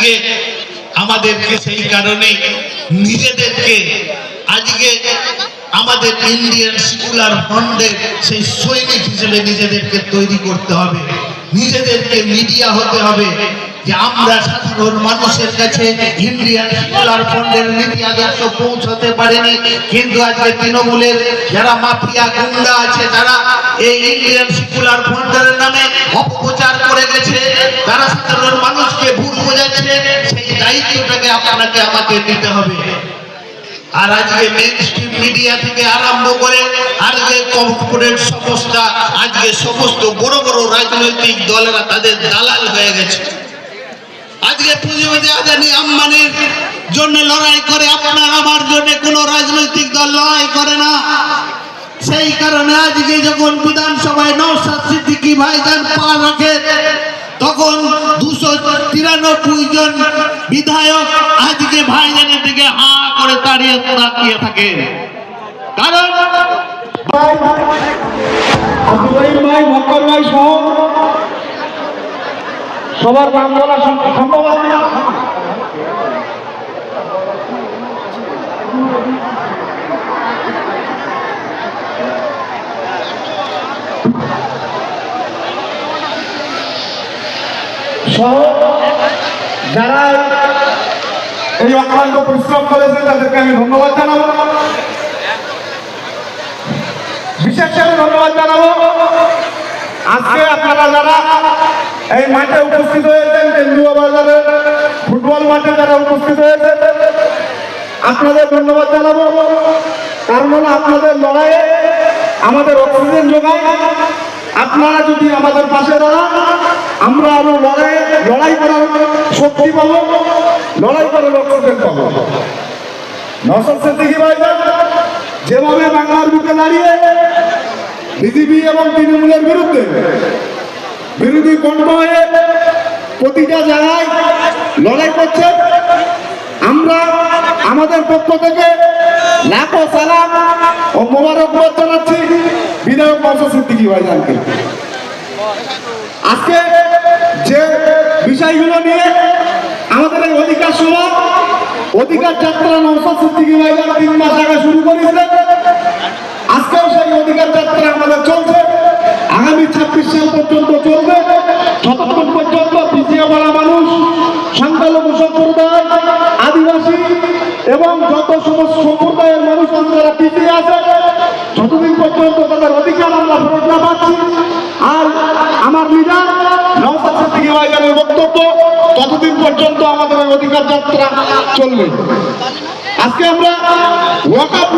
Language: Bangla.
আজকে আমাদেরকে সেই কারণে নিজেদেরকে আজকে আমাদের ইন্ডিয়ান সেকুলার ফ্রন্টের সেই সৈনিক হিসেবে নিজেদেরকে তৈরি করতে হবে, নিজেদেরকে মিডিয়া হতে হবে যে আমরা সাধারণ মানুষের কাছে ইন্ডিয়ান সেকুলার ফ্রন্টের নীতি আদর্শ পৌঁছাতে পারেনি, কিন্তু আজকে তৃণমূলের যারা মাফিয়া গুন্ডা আছে তারা এই ইন্ডিয়ান সেকুলার ফ্রন্টের নামে অপপ্রচার করে গেছে, তারা সাধারণ মানুষকে ভুল বোঝাচ্ছে। সেই দায়িত্বটাকে আপনাকে আমাকে নিতে হবে। আর আজকে মেইনস্ট্রিম মিডিয়া থেকে আরম্ভ করে আজকে কর্পোরেট সংস্থা, আজকে সমস্ত বড় বড় রাজনৈতিক দলেরা তাদের দালাল হয়ে গেছে। আজকে পুঁজিপতি আদানি আম্বানির জন্য লড়াই করে, আপনার আমার জন্য কোনো রাজনৈতিক দল লড়াই করে না। সেই কারণে আজকে যখন বিধানসভায় নওশাদ সিদ্দিকী ভাইজান পা রাখে, তখন 293 জন বিধায়ক আজকে ভাইজানের দিকে হা করে তাকিয়ে থাকে। কারণ সবার নাম বলা সম্ভব না। যারা এই অক্লান্ত পরিশ্রম করেছে তাদেরকে আমি ধন্যবাদ জানাবো, বিশেষ করে ধন্যবাদ জানাবো আজকে আপনারা যারা এই মাঠে উপস্থিত হয়েছেন, কেন্দ্রীয় বাজারের ফুটবল মাঠে যারা উপস্থিত হয়েছেন আপনাদের ধন্যবাদ জানাবো। কারণ হলো আপনাদের লড়াইয়ে আমাদের অক্সিজেন যোগায়। আপনারা যদি আমাদের পাশে দাঁড়ান, আমরা আরো লড়াই করার শক্তি পাবো, লড়াই করার অক্সিজেন পাবো। নওশাদ সিদ্দিকী ভাইজান যেভাবে বাংলার বুকে দাঁড়িয়ে বিজেপি এবং তৃণমূলের বিরুদ্ধে বিরোধী কণ্ঠ হয়ে প্রতিটা জায়গায় লড়াই করছে, আমরা আমাদের পক্ষ থেকে লাখো সালাম ও মোবারকবাদ জানাচ্ছি বিধায়ক নওশাদ সিদ্দিকী ভাইজানকে। আজকে যে বিষয়গুলো নিয়ে আমাদের এই অধিকার সভা, অধিকার যাত্রা নওশাদ সিদ্দিকী ভাইজান 3 মাস আগে শুরু করেছিলেন, আজকেও সেই অধিকার যাত্রা আমাদের চলছে। আগামী 26 সাল পর্যন্ত চলবে, যতক্ষণ পর্যন্ত পিছিয়ে পড়া মানুষ, সংখ্যালঘু সম্প্রদায়, আদিবাসী এবং যত সমস্ত সম্প্রদায়ের মানুষ যারা পিছিয়ে আছে, যতদিন পর্যন্ত তাদের অধিকার আমরা ফেরত না পাচ্ছি, আর আমার লিডার নওশাদ সিদ্দিকী ভাইজানের বক্তব্য, ততদিন পর্যন্ত আমাদের অধিকার যাত্রা চলবে। আজকে আমরা ওয়াকআপ